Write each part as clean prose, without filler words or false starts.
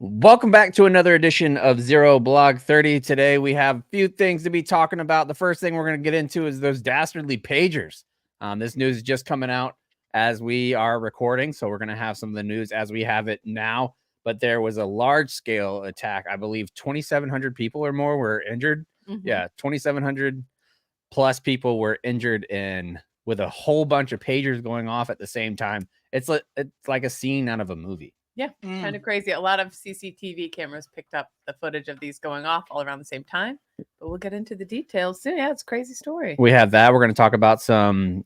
Welcome back to another edition of Zero Blog 30. Today we have a few things to be talking about. The first thing we're going to get into is those dastardly pagers. This news is just coming out as we are recording, so we're going to have some of the news as we have it now. But there was a large-scale attack. I believe 2,700 people or more were injured. Yeah, 2,700 plus people were injured with a whole bunch of pagers going off at the same time. It's like a scene out of a movie. Yeah, kind of crazy. A lot of CCTV cameras picked up the footage of these going off all around the same time, but we'll get into the details soon. Yeah, it's a crazy story. We have that. We're going to talk about some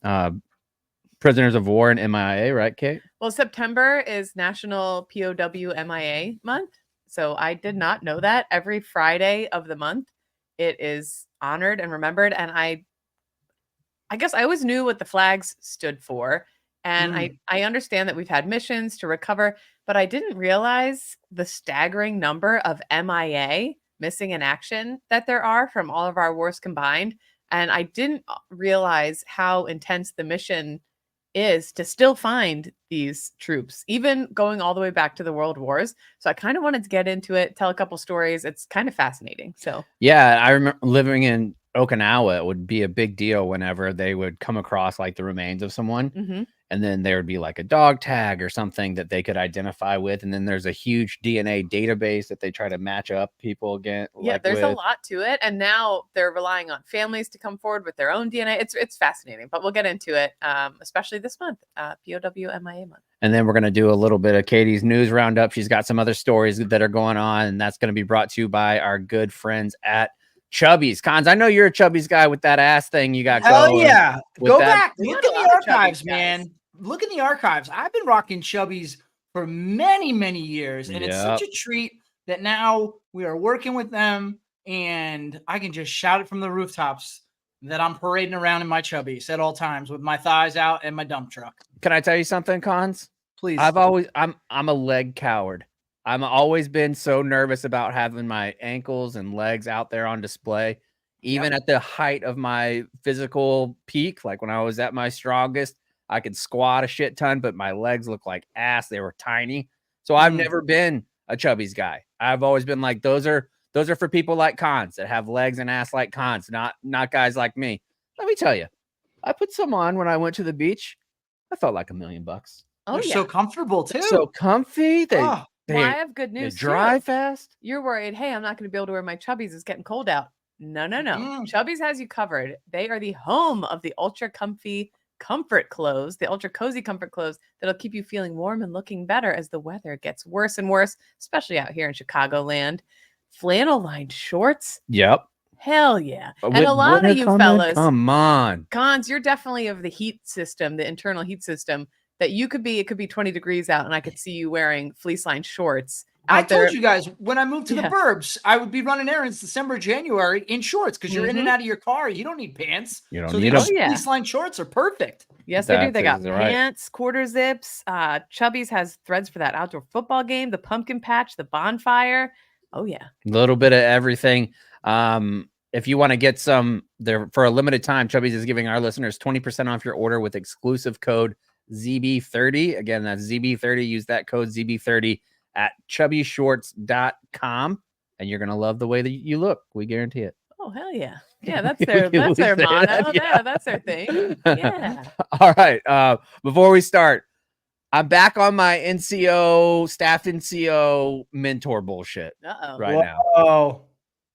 prisoners of war and MIA, right, Kate? Well, September is National POW MIA month, so I did not know that. Every Friday of the month, it is honored and remembered, and I guess I always knew what the flags stood for, and I understand that we've had missions to recover, but I didn't realize the staggering number of MIA, missing in action, that there are from all of our wars combined. And I didn't realize how intense the mission is to still find these troops, even going all the way back to the World Wars. So I kind of wanted to get into it, tell a couple stories. It's kind of fascinating. So yeah, I remember living in Okinawa. It would be a big deal whenever they would come across like the remains of someone. And then there would be like a dog tag or something that they could identify with. And then there's a huge DNA database that they try to match up people again. Yeah, there's a lot to it. And now they're relying on families to come forward with their own DNA. It's fascinating, but we'll get into it, especially this month, POW MIA month. And then we're going to do a little bit of Katie's news roundup. She's got some other stories that are going on, and that's going to be brought to you by our good friends at Chubby's. Cons, I know you're a Chubby's guy with that ass thing you got going. Hell yeah. Go back. Look in the archives, man. Look in the archives. I've been rocking Chubby's for many, many years, and it's such a treat that now we are working with them, and I can just shout it from the rooftops that I'm parading around in my Chubby's at all times with my thighs out and my dump truck. Can I tell you something, Cons? Please. I'm a leg coward. I'm always been so nervous about having my ankles and legs out there on display, even at the height of my physical peak. Like when I was at my strongest, I could squat a shit ton, but my legs look like ass. They were tiny. So I've never been a Chubby's guy. I've always been like, those are for people like Cons that have legs and ass like Cons, not guys like me. Let me tell you, I put some on when I went to the beach. I felt like $1 million. Oh, they're so comfortable too. So comfy. Well, I have good news. Dry fast. You're worried, hey, I'm not going to be able to wear my Chubbies. It's getting cold out. No. Chubbies has you covered. They are the home of the ultra comfy comfort clothes, the ultra cozy comfort clothes that'll keep you feeling warm and looking better as the weather gets worse and worse, especially out here in Chicagoland. Flannel lined shorts. Yep. Hell yeah. And a lot of you fellas, come on. Cons, you're definitely of the heat system, the internal heat system, that it could be 20 degrees out and I could see you wearing fleece lined shorts. I told you guys when I moved to the burbs, I would be running errands December, January in shorts because you're in and out of your car. You don't need pants. You don't need them. Fleece lined shorts are perfect. Yes, they do. They got pants, quarter zips. Chubby's has threads for that outdoor football game, the pumpkin patch, the bonfire. Oh yeah, a little bit of everything. If you want to get some there for a limited time, Chubby's is giving our listeners 20% off your order with exclusive code ZB30. Again, that's ZB30. Use that code ZB30 at chubbyshorts.com, and you're gonna love the way that you look. We guarantee it. Oh hell yeah. Yeah, that's their motto. Yeah, that's their thing. Yeah. All right. Before we start, I'm back on my staff NCO mentor bullshit now.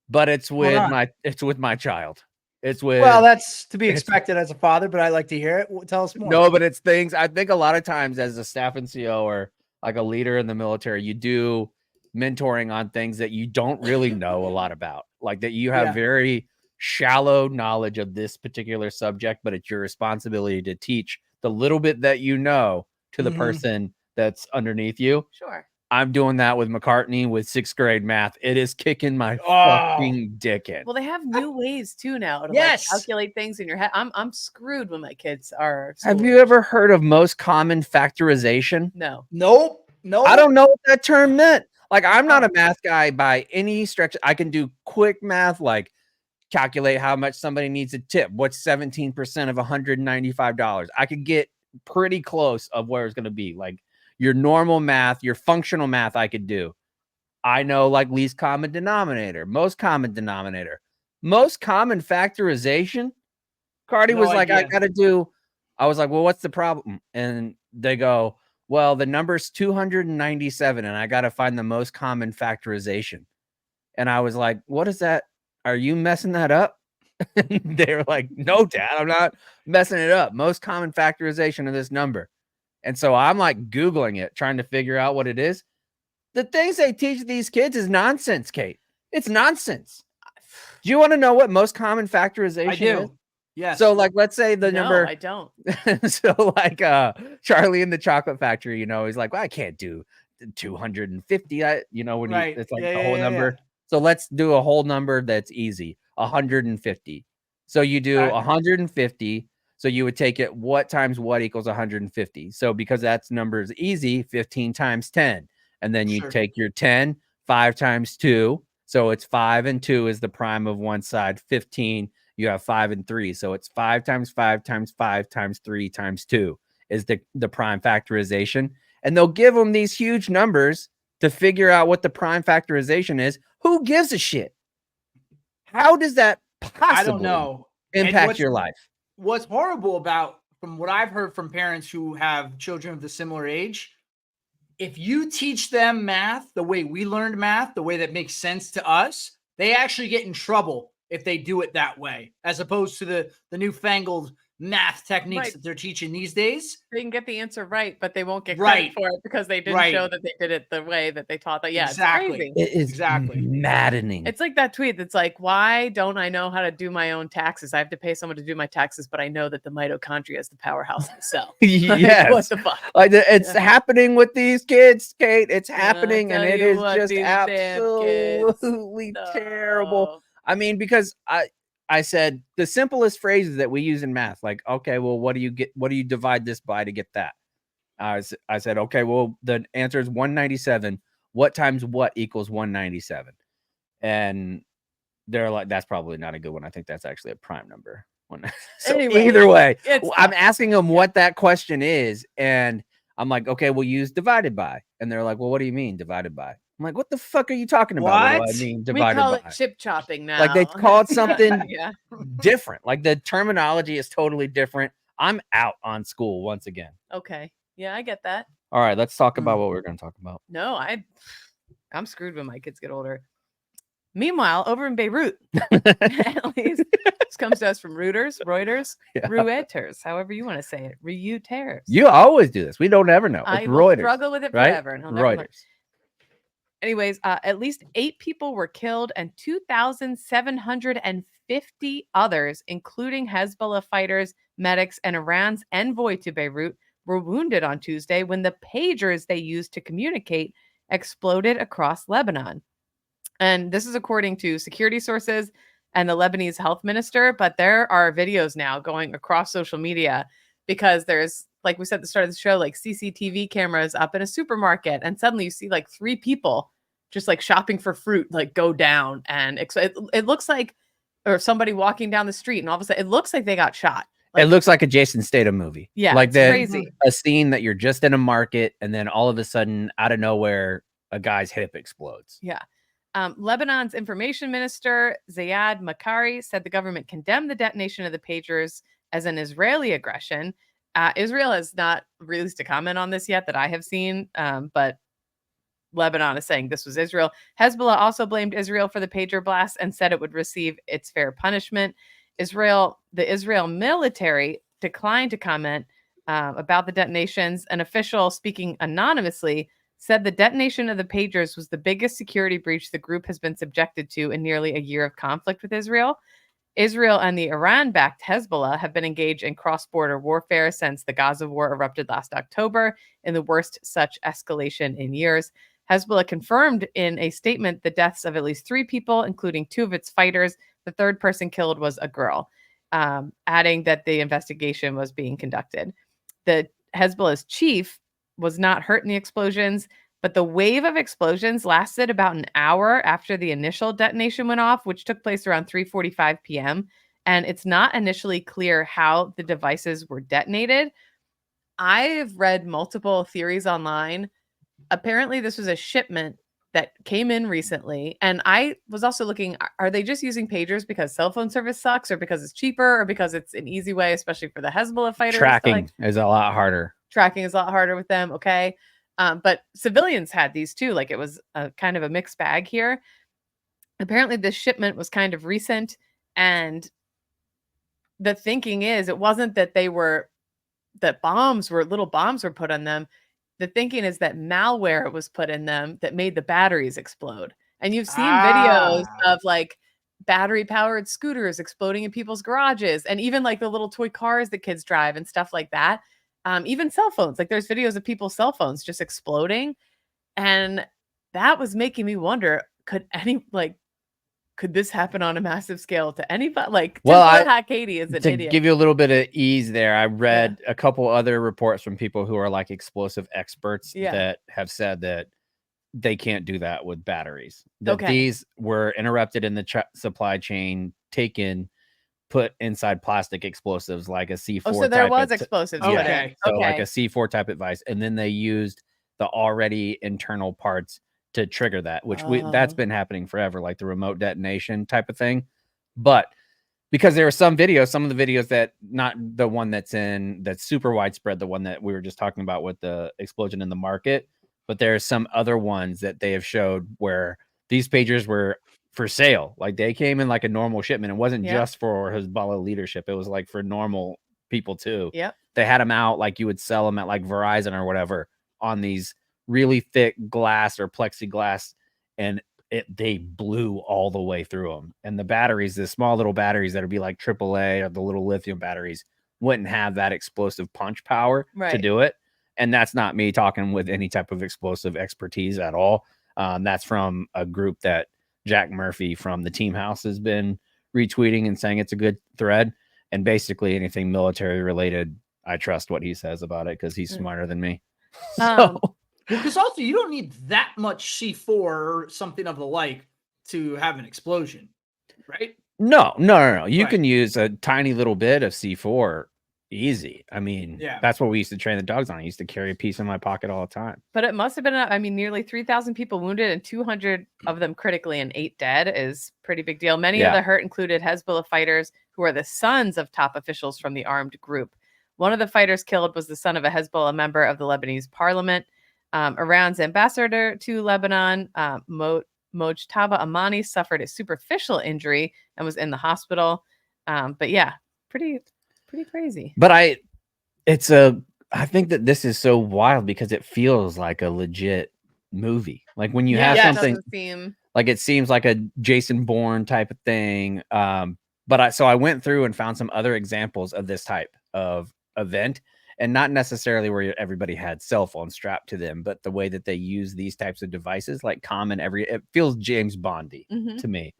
But it's with my child. That's to be expected as a father, but I like to hear it. Tell us more. No, but it's things I think a lot of times as a staff NCO or like a leader in the military, you do mentoring on things that you don't really know a lot about, like that you have very shallow knowledge of this particular subject, but it's your responsibility to teach the little bit that you know to the person that's underneath you. Sure. I'm doing that with McCartney with 6th grade math. It is kicking my fucking dick in. Well, they have new ways too now to like calculate things in your head. I'm screwed when my kids are. Have you ever heard of most common factorization? No. Nope. I don't know what that term meant. Like, I'm not a math guy by any stretch. I can do quick math, like calculate how much somebody needs a tip. What's 17% of $195? I could get pretty close of where it's going to be. Like your normal math, your functional math, I could do. I know like least common denominator, most common denominator, most common factorization. Cardi was like, I was like, well, what's the problem? And they go, well, the number's 297 and I got to find the most common factorization. And I was like, what is that? Are you messing that up? They were like, no, Dad, I'm not messing it up. Most common factorization of this number. And so I'm like Googling it, trying to figure out what it is. The things they teach these kids is nonsense, Kate. It's nonsense. Do you want to know what most common factorization is? Yes. So like, let's say the number. I don't. So like Charlie in the Chocolate Factory, he's like, well, I can't do 250. When it's like the whole number. Yeah. So let's do a whole number that's easy. 150. So you do 150. So you would take it, what times what equals 150. So because that's number is easy, 15 times 10. And then you take your 10, 5 times 2. So it's 5 and 2 is the prime of one side. 15, you have 5 and 3. So it's 5 times 5 times 5 times 3 times 2 is the prime factorization. And they'll give them these huge numbers to figure out what the prime factorization is. Who gives a shit? How does that possibly impact your life? What's horrible about, from what I've heard from parents who have children of the similar age, if you teach them math the way we learned math, the way that makes sense to us, they actually get in trouble if they do it that way, as opposed to the newfangled math techniques that they're teaching these days. They can get the answer right, but they won't get credit for it because they didn't show that they did it the way that they taught that. Yeah, exactly. It's crazy. It is maddening. It's like that tweet that's like, why don't I know how to do my own taxes? I have to pay someone to do my taxes, but I know that the mitochondria is the powerhouse of the cell. Yes. What the fuck? Like it's happening with these kids, Kate. It's happening, and it is just absolutely terrible. I mean, because I said the simplest phrases that we use in math, like, okay, well, what do you divide this by to get that? I said, okay, well, the answer is 197. What times what equals 197? And they're like, that's probably not a good one. I think that's actually a prime number. So anyway, either way, I'm asking them what that question is. And I'm like, okay, we'll use divided by. And they're like, well, what do you mean divided by? I'm like, what the fuck are you talking about? What do I mean divided by? We call it chip chopping now. Like they call it something different. Like the terminology is totally different. I'm out on school once again. Okay. Yeah, I get that. All right, let's talk about what we're going to talk about. No, I'm screwed when my kids get older. Meanwhile, over in Beirut, at least this comes to us from Reuters, Reuters, however you want to say it. Reuters. You always do this. We don't ever know. It's I Reuters, struggle with it forever. And Reuters. Anyways, at least 8 people were killed and 2,750 others, including Hezbollah fighters, medics, and Iran's envoy to Beirut, were wounded on Tuesday when the pagers they used to communicate exploded across Lebanon. And this is according to security sources and the Lebanese health minister. But there are videos now going across social media because there's, like we said at the start of the show, like CCTV cameras up in a supermarket. And suddenly you see like 3 people just like shopping for fruit, like go down. And it looks like, or somebody walking down the street. And all of a sudden it looks like they got shot. Like, it looks like a Jason Statham movie. Yeah, like that crazy. A scene that you're just in a market, and then all of a sudden, out of nowhere, a guy's hip explodes. Yeah. Lebanon's information minister, Zayad Makari, said the government condemned the detonation of the pagers as an Israeli aggression. Israel has not released a comment on this yet that I have seen, but Lebanon is saying this was Israel. Hezbollah also blamed Israel for the pager blast and said it would receive its fair punishment. The Israel military declined to comment about the detonations. An official speaking anonymously said the detonation of the pagers was the biggest security breach the group has been subjected to in nearly a year of conflict with Israel. Israel and the Iran-backed Hezbollah have been engaged in cross-border warfare since the Gaza war erupted last October, in the worst such escalation in years. Hezbollah confirmed in a statement the deaths of at least 3 people, including 2 of its fighters. The 3rd person killed was a girl, adding that the investigation was being conducted. The Hezbollah's chief was not hurt in the explosions, but the wave of explosions lasted about an hour after the initial detonation went off, which took place around 3:45 p.m. And it's not initially clear how the devices were detonated. I've read multiple theories online. Apparently, this was a shipment that came in recently. And I was also looking, are they just using pagers because cell phone service sucks, or because it's cheaper, or because it's an easy way, especially for the Hezbollah fighters? Tracking is a lot harder. Tracking is a lot harder with them. Okay. But civilians had these too. Like, it was a kind of a mixed bag here. Apparently this shipment was kind of recent, and the thinking is it wasn't that little bombs were put on them. The thinking is that malware was put in them that made the batteries explode. And you've seen videos of like battery powered scooters exploding in people's garages, and even like the little toy cars that kids drive and stuff like that. Even cell phones, like there's videos of people's cell phones just exploding. And that was making me wonder, could this happen on a massive scale to anybody? Like, Katie is an idiot. To give you a little bit of ease there, I read a couple other reports from people who are like explosive experts that have said that they can't do that with batteries. That these were interrupted in the supply chain, put inside plastic explosives like a C4. Oh, so there was explosives. Okay. So like a C4 type device, and then they used the already internal parts to trigger that, which that's been happening forever, like the remote detonation type of thing. But because there are some of the videos that, not the one that's super widespread, the one that we were just talking about with the explosion in the market, but there are some other ones that they have showed where these pagers were for sale. Like they came in like a normal shipment. It wasn't just for Hezbollah leadership. It was like for normal people too. Yep. They had them out like you would sell them at like Verizon or whatever on these really thick glass or plexiglass, and they blew all the way through them. And the batteries, the small little batteries that would be like AAA or the little lithium batteries, wouldn't have that explosive punch power to do it. And that's not me talking with any type of explosive expertise at all. That's from a group that Jack Murphy from the Team House has been retweeting and saying it's a good thread. And basically anything military related, I trust what he says about it because he's smarter than me. Because also you don't need that much C4 or something of the like to have an explosion, right? No. You can use a tiny little bit of C4 easy. I mean, that's what we used to train the dogs on. I used to carry a piece in my pocket all the time. But it must have been, nearly 3,000 people wounded and 200 of them critically and 8 dead is pretty big deal. Many of the hurt included Hezbollah fighters who are the sons of top officials from the armed group. One of the fighters killed was the son of a Hezbollah member of the Lebanese parliament. Iran's ambassador to Lebanon, Mojtaba Amani, suffered a superficial injury and was in the hospital. But yeah, pretty crazy. But I think that this is so wild because it feels like a legit movie. Like when you have something like it seems like a Jason Bourne type of thing. But I went through and found some other examples of this type of event, and not necessarily where everybody had cell phones strapped to them, but the way that they use these types of devices, like it feels James Bondy to me.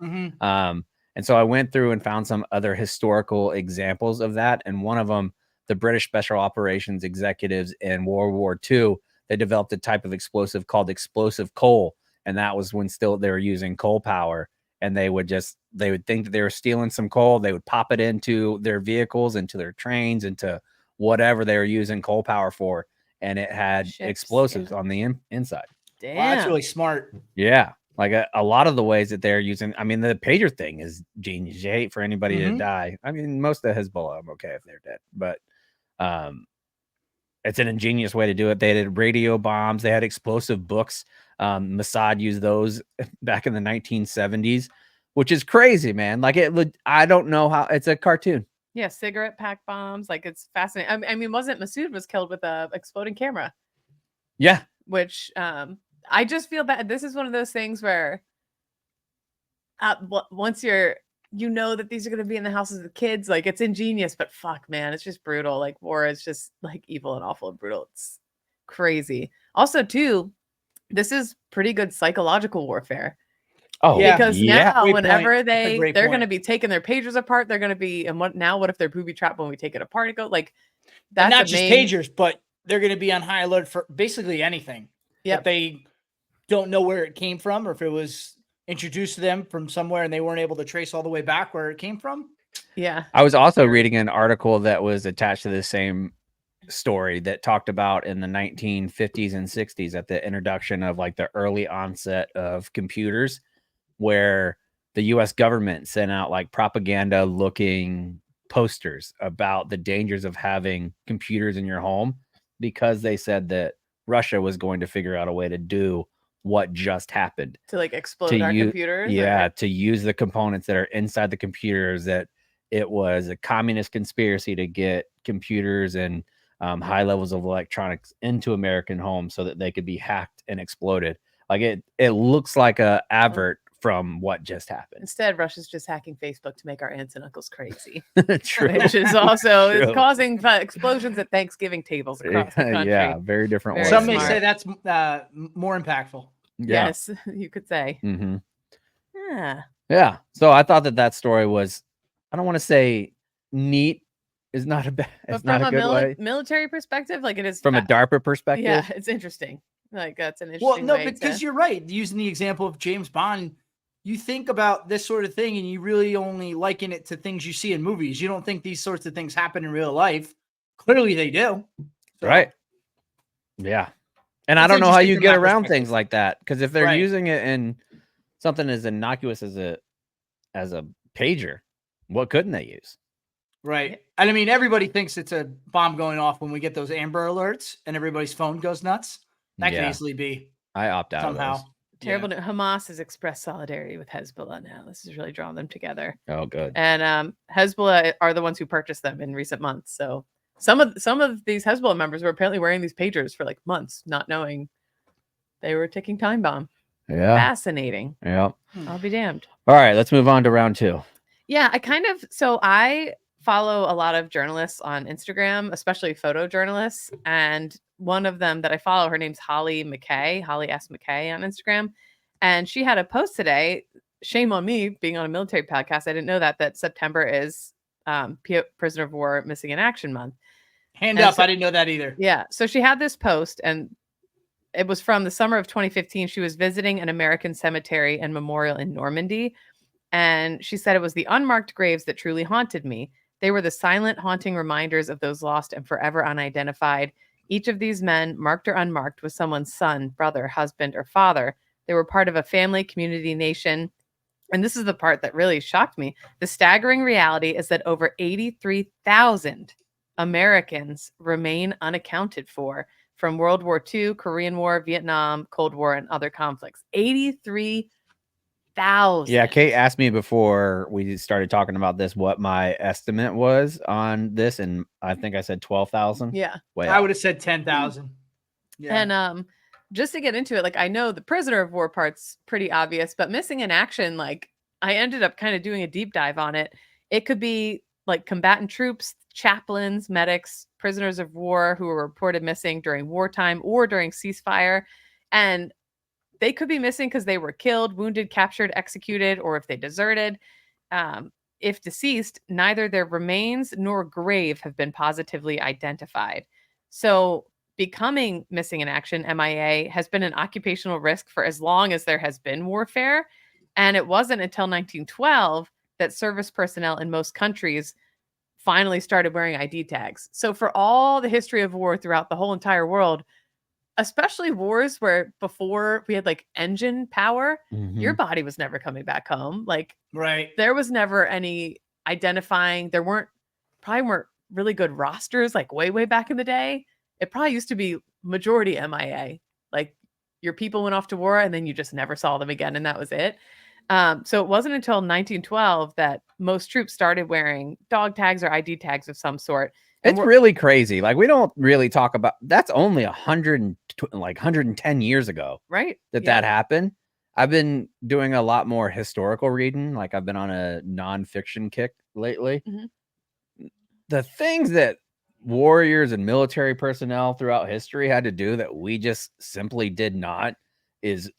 And so I went through and found some other historical examples of that. And one of them, the British Special Operations executives in World War II, they developed a type of explosive called explosive coal. And that was when still they were using coal power. And they would think that they were stealing some coal. They would pop it into their vehicles, into their trains, into whatever they were using coal power for. And it had explosives on the inside. Damn. Wow, that's really smart. Yeah. Like a lot of the ways that they're using, the pager thing is genius. You hate for anybody to die. Most of Hezbollah, I'm okay if they're dead, but it's an ingenious way to do it. They did radio bombs. They had explosive books. Mossad used those back in the 1970s, which is crazy, man. Like I don't know how. It's a cartoon. Yeah, cigarette pack bombs. Like it's fascinating. Wasn't Masood was killed with a exploding camera? Yeah, which I just feel bad. This is one of those things where once that these are going to be in the houses of the kids, like it's ingenious, but fuck, man, it's just brutal. Like war is just like evil and awful and brutal. It's crazy. Also, too, this is pretty good psychological warfare. Oh, yeah. Because now, great whenever point. they're going to be taking their pagers apart, they're going to be, and what if they're booby trapped when we take it apart and go like that's not just pagers, but they're going to be on high alert for basically anything. Yeah, they don't know where it came from, or if it was introduced to them from somewhere and they weren't able to trace all the way back where it came from. Yeah. I was also reading an article that was attached to the same story that talked about in the 1950s and 60s at the introduction of like the early onset of computers, where the US government sent out like propaganda looking posters about the dangers of having computers in your home, because they said that Russia was going to figure out a way to do what just happened, to like explode our computers. Yeah, to use the components that are inside the computers, that it was a communist conspiracy to get computers and high levels of electronics into American homes so that they could be hacked and exploded. Like it looks like a advert from what just happened. Instead, Russia's just hacking Facebook to make our aunts and uncles crazy. True. Which is also is causing explosions at Thanksgiving tables across the country. Yeah, very different ways. Some may say that's more impactful. Yeah. Yes, you could say. Mm-hmm. Yeah. So I thought that story was, I don't want to say neat, is not a bad, it's not a good way. Military perspective, like it is from a DARPA perspective. Yeah, it's interesting. Like that's an interesting. Well, no, because you're right. Using the example of James Bond, you think about this sort of thing and you really only liken it to things you see in movies. You don't think these sorts of things happen in real life. Clearly they do. So, right. Yeah. And I don't know how you get around things like that, because if they're using it in something as innocuous as a pager, what couldn't they use? Right. And I mean, everybody thinks it's a bomb going off when we get those Amber alerts and everybody's phone goes nuts. That can easily be. I opt out somehow. Of those. Terrible. Yeah. Hamas has expressed solidarity with Hezbollah now. This is really drawing them together. Oh, good. And Hezbollah are the ones who purchased them in recent months. So some of these Hezbollah members were apparently wearing these pagers for like months, not knowing they were a ticking time bomb. Yeah. Fascinating. Yeah. I'll be damned. All right, let's move on to round 2. Yeah, I follow a lot of journalists on Instagram, especially photojournalists. And one of them that I follow, her name's Holly S. McKay on Instagram. And she had a post today. Shame on me being on a military podcast. I didn't know that September is Prisoner of War Missing in Action Month. Hand up. I didn't know that either. Yeah. So she had this post, and it was from the summer of 2015. She was visiting an American cemetery and memorial in Normandy. And she said, it was the unmarked graves that truly haunted me. They were the silent, haunting reminders of those lost and forever unidentified. Each of these men, marked or unmarked, was someone's son, brother, husband, or father. They were part of a family, community, nation. And this is the part that really shocked me. The staggering reality is that over 83,000 Americans remain unaccounted for from World War II, Korean War, Vietnam, Cold War, and other conflicts. 83,000. Yeah, Kate asked me before we started talking about this what my estimate was on this, and I think I said 12,000. Yeah, I would have said 10,000. Yeah. And just to get into it, like I know the prisoner of war part's pretty obvious, but missing in action, like I ended up kind of doing a deep dive on it. It could be like combatant troops, chaplains, medics, prisoners of war who were reported missing during wartime or during ceasefire, and they could be missing because they were killed, wounded, captured, executed, or if they deserted. If deceased, neither their remains nor grave have been positively identified. So becoming missing in action, MIA, has been an occupational risk for as long as there has been warfare. And it wasn't until 1912 that service personnel in most countries finally started wearing ID tags. So for all the history of war throughout the whole entire world, especially wars where before we had like engine power, your body was never coming back home. Like, there was never any identifying. There probably weren't really good rosters like way back in the day. It probably used to be majority MIA. Like your people went off to war and then you just never saw them again. And that was it. So it wasn't until 1912 that most troops started wearing dog tags or ID tags of some sort. It's really crazy. Like we don't really talk about that's only 110 years ago, right? That happened. I've been doing a lot more historical reading. Like I've been on a nonfiction kick lately. The things that warriors and military personnel throughout history had to do that we just simply did not is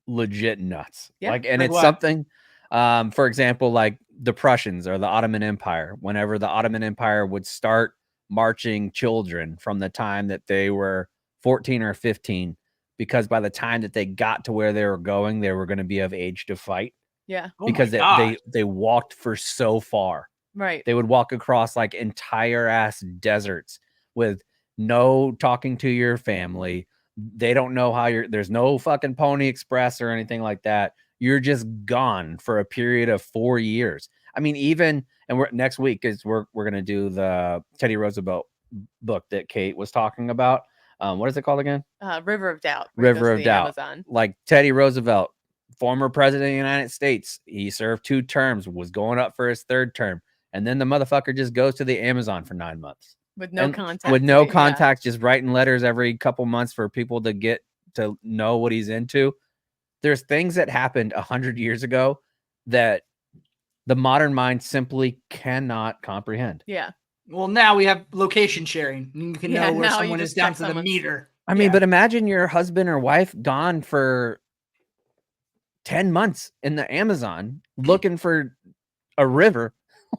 legit nuts. Yeah. Like it's something. For example, like the Prussians or the Ottoman Empire. Whenever the Ottoman Empire would start marching children from the time that they were 14 or 15, because by the time that they got to where they were going, they were going to be of age to fight. Yeah. Because they walked for so far. Right. They would walk across like entire ass deserts with no talking to your family. They don't know how there's no fucking Pony Express or anything like that. You're just gone for a period of 4 years. I mean, even, and we're next week is we're going to do the Teddy Roosevelt book that Kate was talking about. What is it called again? River of Doubt. River of Doubt. Amazon. Like Teddy Roosevelt, former president of the United States. He served 2 terms, was going up for his 3rd term. And then the motherfucker just goes to the Amazon for 9 months. With no contact. With no contact, just writing letters every couple months for people to get to know what he's into. There's things that happened 100 years ago that the modern mind simply cannot comprehend. Yeah. Well, now we have location sharing. You can know where someone is down to the meter. I mean, but imagine your husband or wife gone for 10 months in the Amazon looking for a river,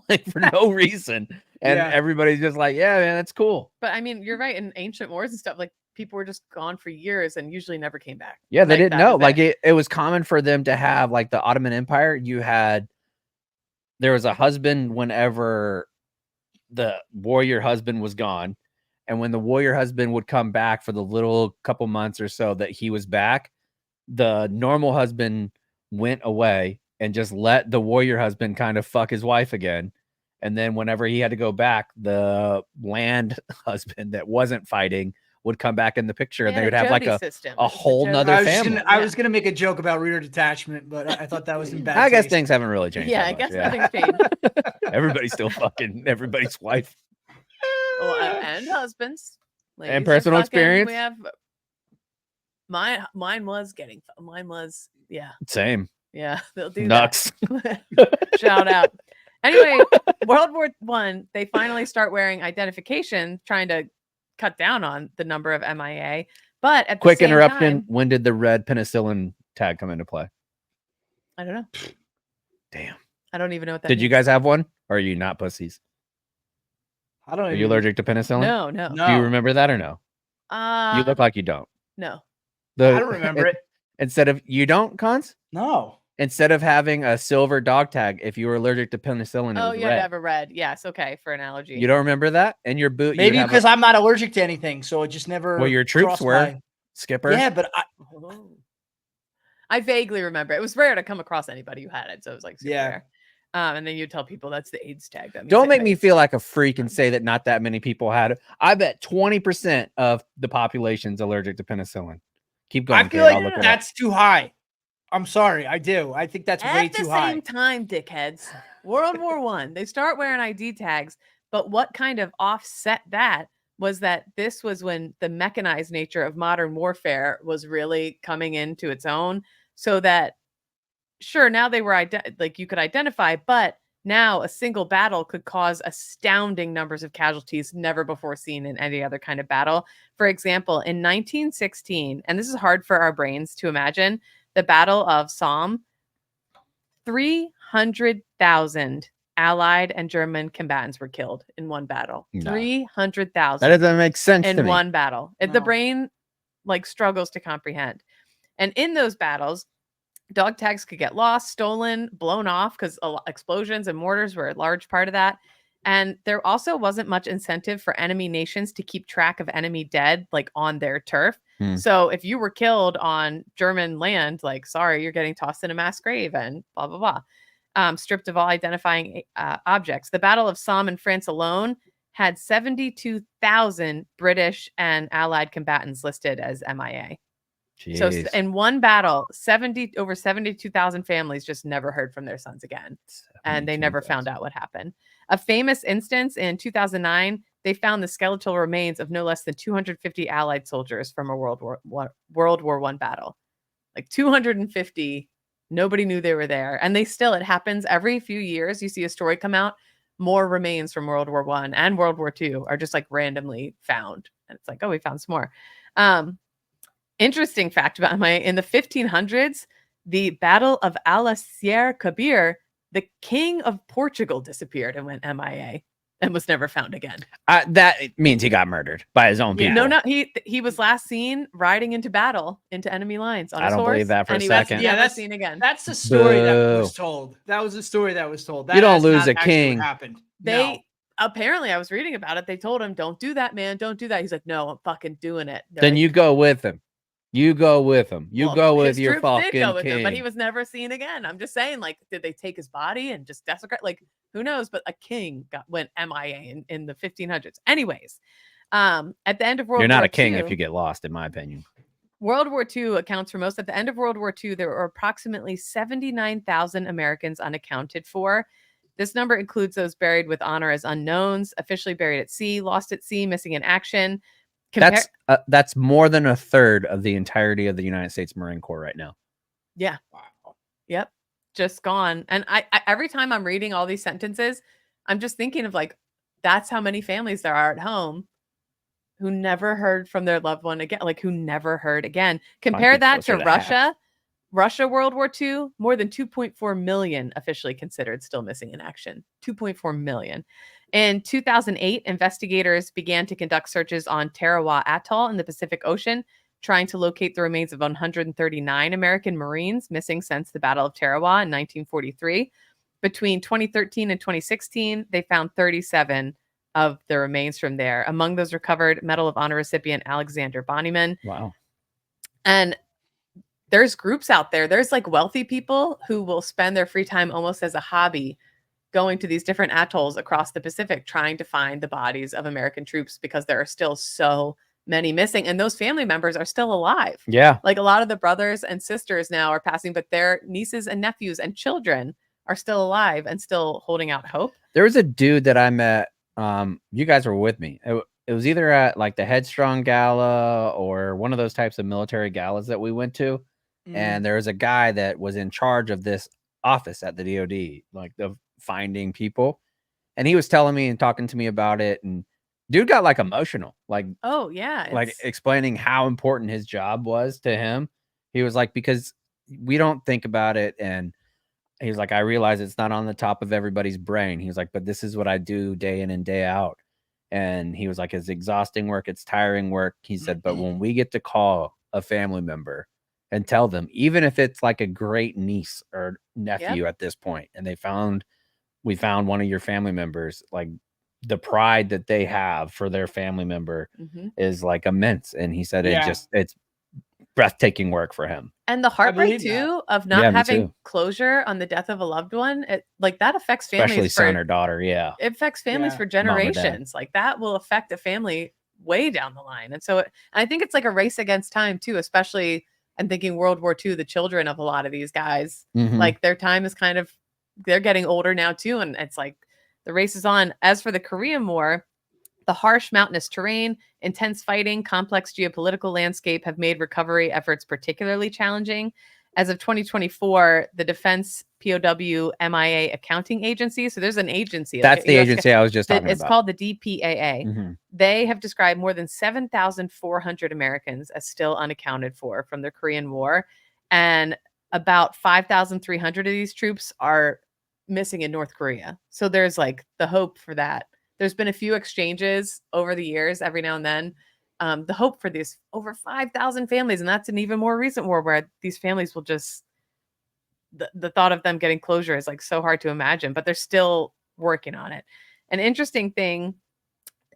like for no reason. And everybody's just like, yeah, man, that's cool. But I mean, you're right. In ancient wars and stuff, like people were just gone for years and usually never came back. Yeah, they didn't know. Like it was common for them to have, like the Ottoman Empire, there was a husband whenever the warrior husband was gone. And when the warrior husband would come back for the little couple months or so that he was back, the normal husband went away and just let the warrior husband kind of fuck his wife again. And then whenever he had to go back, the land husband that wasn't fighting would come back in the picture, and they would have like a whole nother family. I was gonna make a joke about reader detachment, but I thought that was in bad I guess things haven't really changed. Yeah, I guess nothing's changed. Everybody's still fucking everybody's wife. Well, and husbands. Ladies and personal experience. We have mine was same. Yeah, they'll do Nux. Shout out. Anyway, World War I, they finally start wearing identification, trying to cut down on the number of MIA. But at quick the same interruption. time, when did the red penicillin tag come into play? I don't know. Damn. I don't even know what that Did means. you guys have one? Or are you not pussies? I don't. Are you allergic to penicillin? No. Do you remember that or no? You look like you don't. No. I don't remember it. Instead of you don't, Cons? No. Instead of having a silver dog tag, if you were allergic to penicillin, it was you had to have a red. Yes, okay, for an allergy. You don't remember that? And your boot? Maybe because I'm not allergic to anything, so it just never. Well, your troops were, Skipper. Yeah, but I vaguely remember. It was rare to come across anybody who had it, so it was like super rare. And then you tell people that's the AIDS tag. That don't make me feel like a freak and say that not that many people had it. I bet 20% of the population's allergic to penicillin. Keep going. I feel like that's too high. I'm sorry, I do. I think that's way too high. At the same time, dickheads, World War I, they start wearing ID tags, but what kind of offset that was that this was when the mechanized nature of modern warfare was really coming into its own, so that, sure, now they were like you could identify, but now a single battle could cause astounding numbers of casualties never before seen in any other kind of battle. For example, in 1916, and this is hard for our brains to imagine, the Battle of Somme, 300,000 Allied and German combatants were killed in one battle. No. 300,000. That doesn't make sense in to me. one battle. No. The brain struggles to comprehend. And in those battles, dog tags could get lost, stolen, blown off, because explosions and mortars were a large part of that. And there also wasn't much incentive for enemy nations to keep track of enemy dead, on their turf. So if you were killed on German land, sorry, you're getting tossed in a mass grave and blah, blah, blah. Stripped of all identifying objects. The Battle of Somme in France alone had 72,000 British and Allied combatants listed as MIA. Jeez. So in one battle, over 72,000 families just never heard from their sons again. And they never found out what happened. A famous instance in 2009, they found the skeletal remains of no less than 250 Allied soldiers from a World War I battle. 250, nobody knew they were there. And it happens every few years. You see a story come out, more remains from World War I and World War II are just randomly found. And it's we found some more. Interesting fact about in the 1500s, the Battle of Al-Sir Kabir, the King of Portugal disappeared and went MIA and was never found again. That means he got murdered by his own people. No, he was last seen riding into battle, into enemy lines on his horse. I don't believe that for a second. That's seen again. That's the story that was told. That was the story that was told. You don't lose a king. Happened. apparently I was reading about it. They told him, don't do that, man. Don't do that. He's like, no, I'm fucking doing it. Then you go with him. You go with him. You go with your fucking did go with king. him, but he was never seen again. I'm just saying, like, did they take his body and just desecrate? Like, who knows? But a king went MIA in the 1500s. Anyways, at the end of World War II. You're not a king if you get lost, in my opinion. World War II accounts for most. At the end of World War II, there were approximately 79,000 Americans unaccounted for. This number includes those buried with honor as unknowns, officially buried at sea, lost at sea, missing in action. That's more than a third of the entirety of the United States Marine Corps right now. Yeah. Wow. Yep. Just gone. And I every time I'm reading all these sentences, I'm just thinking of like, that's how many families there are at home who never heard from their loved one again, like who never heard again. Compare that to Russia. Russia, World War II, more than 2.4 million officially considered still missing in action. 2.4 million. In 2008, investigators began to conduct searches on Tarawa Atoll in the Pacific Ocean, trying to locate the remains of 139 American Marines missing since the Battle of Tarawa in 1943. Between 2013 and 2016, they found 37 of the remains from there. Among those recovered, Medal of Honor recipient Alexander Bonnyman. Wow. And there's groups out there. There's like wealthy people who will spend their free time almost as a hobby going to these different atolls across the Pacific, trying to find the bodies of American troops because there are still so many missing. And those family members are still alive. Yeah. Like a lot of the brothers and sisters now are passing, but their nieces and nephews and children are still alive and still holding out hope. There was a dude that I met. You guys were with me. It was either at like the Headstrong Gala or one of those types of military galas that we went to. And there was a guy that was in charge of this office at the DOD, like of finding people. And he was telling me and talking to me about it. And dude got like emotional, like, oh yeah, like explaining how important his job was to him. He was like, because we don't think about it. And he was like, I realize it's not on the top of everybody's brain. He was like, but this is what I do day in and day out. And he was like, it's exhausting work. It's tiring work. He said, but when we get to call a family member and tell them, even if it's like a great niece or nephew at this point, and we found one of your family members, like the pride that they have for their family member is like immense. And he said it's breathtaking work for him. And the heartbreak too of not having closure on the death of a loved one, like that affects families, especially son or daughter. Yeah, it affects families for generations. Like that will affect a family way down the line. And so I think it's like a race against time too, especially I'm thinking World War II, the children of a lot of these guys, like their time is kind of, they're getting older now too. And it's like the race is on. As for the Korean War, the harsh mountainous terrain, intense fighting, complex geopolitical landscape have made recovery efforts particularly challenging. As of 2024, the Defense POW MIA Accounting Agency, so there's an agency. That's the agency I was just talking about. It's called the DPAA. They have described more than 7,400 Americans as still unaccounted for from the Korean War. And about 5,300 of these troops are missing in North Korea. So there's like the hope for that. There's been a few exchanges over the years, every now and then. The hope for these over 5,000 families, and that's an even more recent war where these families will just, the thought of them getting closure is like so hard to imagine, but they're still working on it. An interesting thing,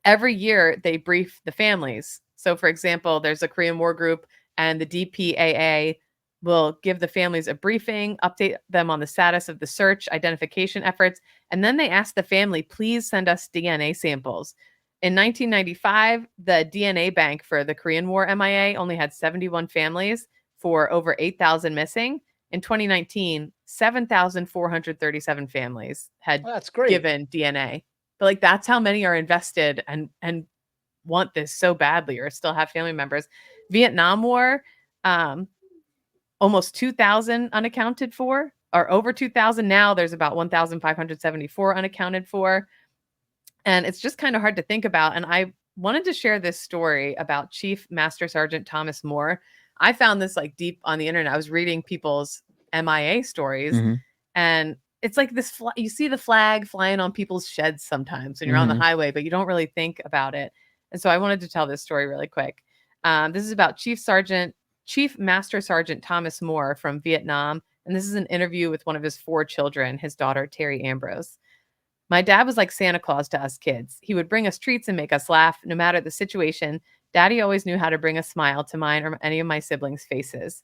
every year they brief the families. So for example, there's a Korean War group and the DPAA will give the families a briefing, update them on the status of the search, identification efforts, and then they ask the family, please send us DNA samples. In 1995, the DNA bank for the Korean War MIA only had 71 families for over 8,000 missing. In 2019, 7,437 families had given DNA. But like that's how many are invested and want this so badly or still have family members. Vietnam War, almost 2,000 unaccounted for, or over 2,000 now. There's about 1,574 unaccounted for. And it's just kind of hard to think about. And I wanted to share this story about Chief Master Sergeant Thomas Moore. I found this like deep on the internet. I was reading people's MIA stories and it's like this, you see the flag flying on people's sheds sometimes when you're on the highway, but you don't really think about it. And so I wanted to tell this story really quick. This is about Chief Master Sergeant Thomas Moore from Vietnam. And this is an interview with one of his 4 children, his daughter, Terry Ambrose. My dad was like Santa Claus to us kids. He would bring us treats and make us laugh. No matter the situation, Daddy always knew how to bring a smile to mine or any of my siblings' faces.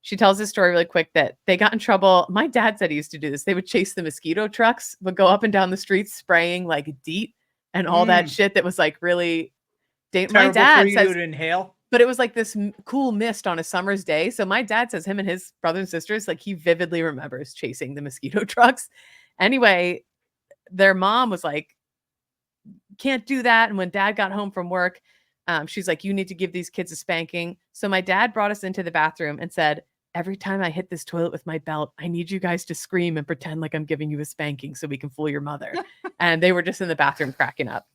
She tells this story really quick that they got in trouble. My dad said he used to do this. They would chase the mosquito trucks, would go up and down the streets spraying like DEET and all that shit that was like really my dad says, to inhale. But it was like this cool mist on a summer's day. So my dad says him and his brothers and sisters, like he vividly remembers chasing the mosquito trucks. Anyway, their mom was like, can't do that. And when dad got home from work, she's like, you need to give these kids a spanking. So my dad brought us into the bathroom and said, every time I hit this toilet with my belt, I need you guys to scream and pretend like I'm giving you a spanking so we can fool your mother. And they were just in the bathroom cracking up.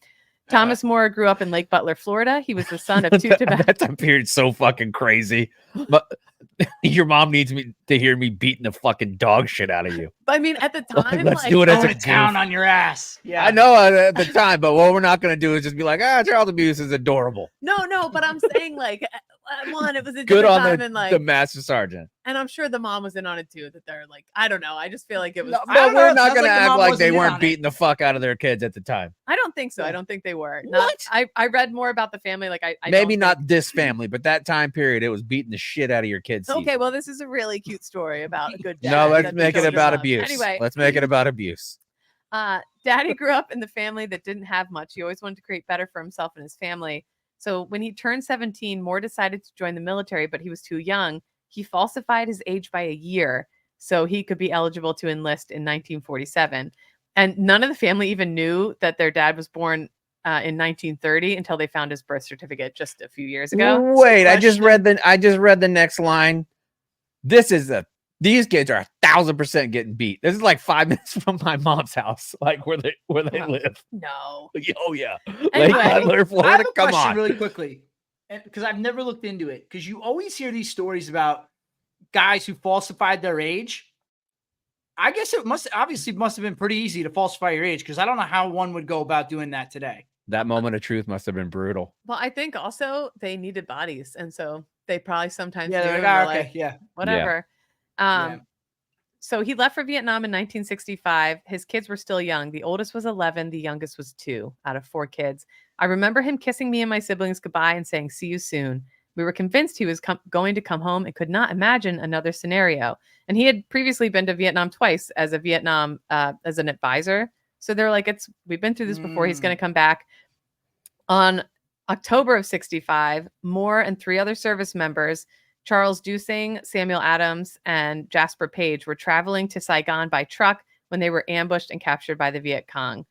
Thomas Moore grew up in Lake Butler, Florida. He was the son of two Tibetans. That time period's so fucking crazy. But your mom needs me to hear me beating the fucking dog shit out of you. But I mean, at the time, let's do it as a town on your ass. Yeah, I know at the time, but what we're not going to do is just be like, child abuse is adorable. No, but I'm saying like, one, it was a good on time and like the master sergeant, and I'm sure the mom was in on it too. That they're like, I don't know. I just feel like it was. No, but we're not going to act like they weren't beating the fuck out of their kids at the time. I don't think so. I don't think they were. What? I read more about the family. Like I maybe not this family, but that time period, it was beating the shit out of your kids. Okay, well, this is a really cute story about a good dad. No, let's make it about abuse. Anyway, let's make it about abuse. Daddy grew up in the family that didn't have much. He always wanted to create better for himself and his family. So when he turned 17, Moore decided to join the military, but he was too young. He falsified his age by a year so he could be eligible to enlist in 1947. And none of the family even knew that their dad was born in 1930 until they found his birth certificate just a few years ago. Wait, I just read the next line. These kids are 1,000% getting beat. This is like 5 minutes from my mom's house, like where they live. No. Oh yeah. Anyway, Lake Butler, Florida. I have a Come question on. really quickly, because I've never looked into it. Because you always hear these stories about guys who falsified their age. I guess it must have been pretty easy to falsify your age, because I don't know how one would go about doing that today. That moment of truth must have been brutal. Well, I think also they needed bodies, and so they probably sometimes whatever. So he left for Vietnam in 1965. His kids were still young. The oldest was 11. The youngest was 2 out of 4 kids. I remember him kissing me and my siblings goodbye and saying, see you soon. We were convinced he was going to come home and could not imagine another scenario. And he had previously been to Vietnam twice as as an advisor. So they're like, we've been through this before. He's going to come back. On October of 65, Moore and 3 other service members, Charles Dusing, Samuel Adams, and Jasper Page, were traveling to Saigon by truck when they were ambushed and captured by the Viet Cong.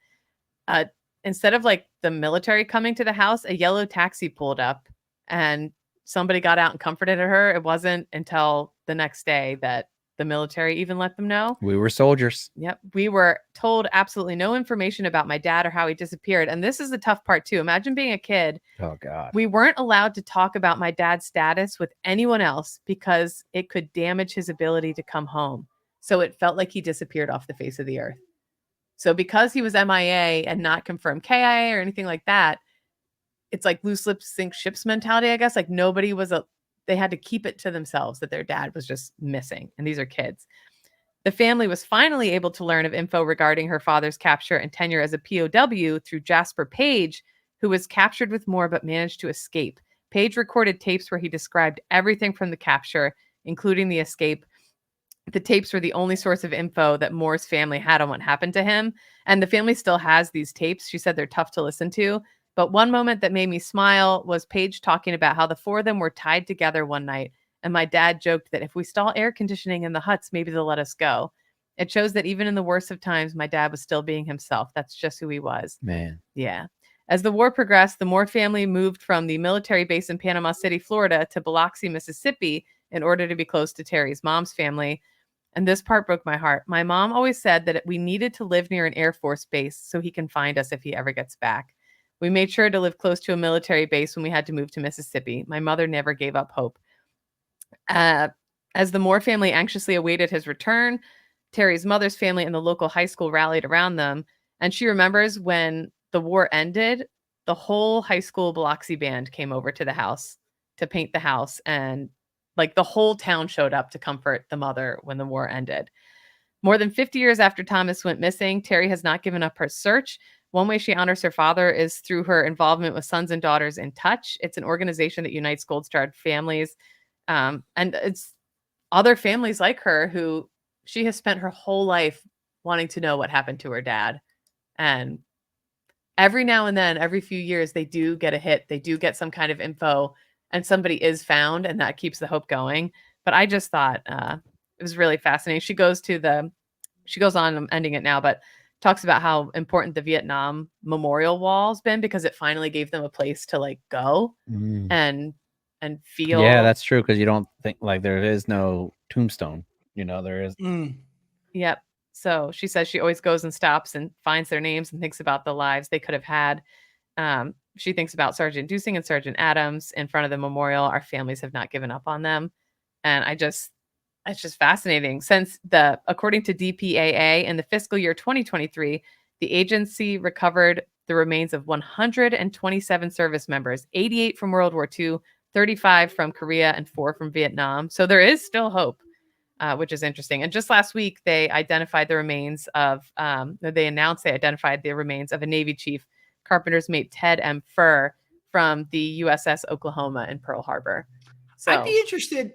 Instead of like the military coming to the house, a yellow taxi pulled up and somebody got out and comforted her. It wasn't until the next day that the military even let them know. We were soldiers. Yep. We were told absolutely no information about my dad or how he disappeared. And this is the tough part too. Imagine being a kid. Oh God. We weren't allowed to talk about my dad's status with anyone else because it could damage his ability to come home. So it felt like he disappeared off the face of the earth. So because he was MIA and not confirmed KIA or anything like that, it's like loose lips sink ships mentality, I guess. Like they had to keep it to themselves that their dad was just missing. And these are kids. The family was finally able to learn of info regarding her father's capture and tenure as a POW through Jasper Page, who was captured with Moore but managed to escape. Page recorded tapes where he described everything from the capture, including the escape. The tapes were the only source of info that Moore's family had on what happened to him. And the family still has these tapes. She said they're tough to listen to. But one moment that made me smile was Paige talking about how the 4 of them were tied together one night. And my dad joked that if we stall air conditioning in the huts, maybe they'll let us go. It shows that even in the worst of times, my dad was still being himself. That's just who he was. Man. Yeah. As the war progressed, the Moore family moved from the military base in Panama City, Florida to Biloxi, Mississippi in order to be close to Terry's mom's family. And this part broke my heart. My mom always said that we needed to live near an Air Force base so he can find us if he ever gets back. We made sure to live close to a military base when we had to move to Mississippi. My mother never gave up hope. As the Moore family anxiously awaited his return, Terry's mother's family and the local high school rallied around them. And she remembers when the war ended, the whole high school Biloxi band came over to the house to paint the house. And like the whole town showed up to comfort the mother when the war ended. More than 50 years after Thomas went missing, Terry has not given up her search. One way she honors her father is through her involvement with Sons and Daughters in Touch. It's an organization that unites gold-starred families. And it's other families like her who she has spent her whole life wanting to know what happened to her dad. And every now and then, every few years, they do get a hit. They do get some kind of info and somebody is found, and that keeps the hope going. But I just thought it was really fascinating. She goes on, I'm ending it now, but talks about how important the Vietnam Memorial Wall's been because it finally gave them a place to like go and feel. Yeah, that's true. Cause you don't think like there is no tombstone, there is. Yep. So she says she always goes and stops and finds their names and thinks about the lives they could have had. She thinks about Sergeant Dusing and Sergeant Adams in front of the memorial. Our families have not given up on them. And it's just fascinating. According to DPAA, in the fiscal year 2023, the agency recovered the remains of 127 service members, 88 from World War II, 35 from Korea, and 4 from Vietnam. So there is still hope, which is interesting. And just last week, they identified the remains of, they announced they identified the remains of a Navy chief, Carpenter's mate Ted M. Furr, from the USS Oklahoma in Pearl Harbor. So I'd be interested.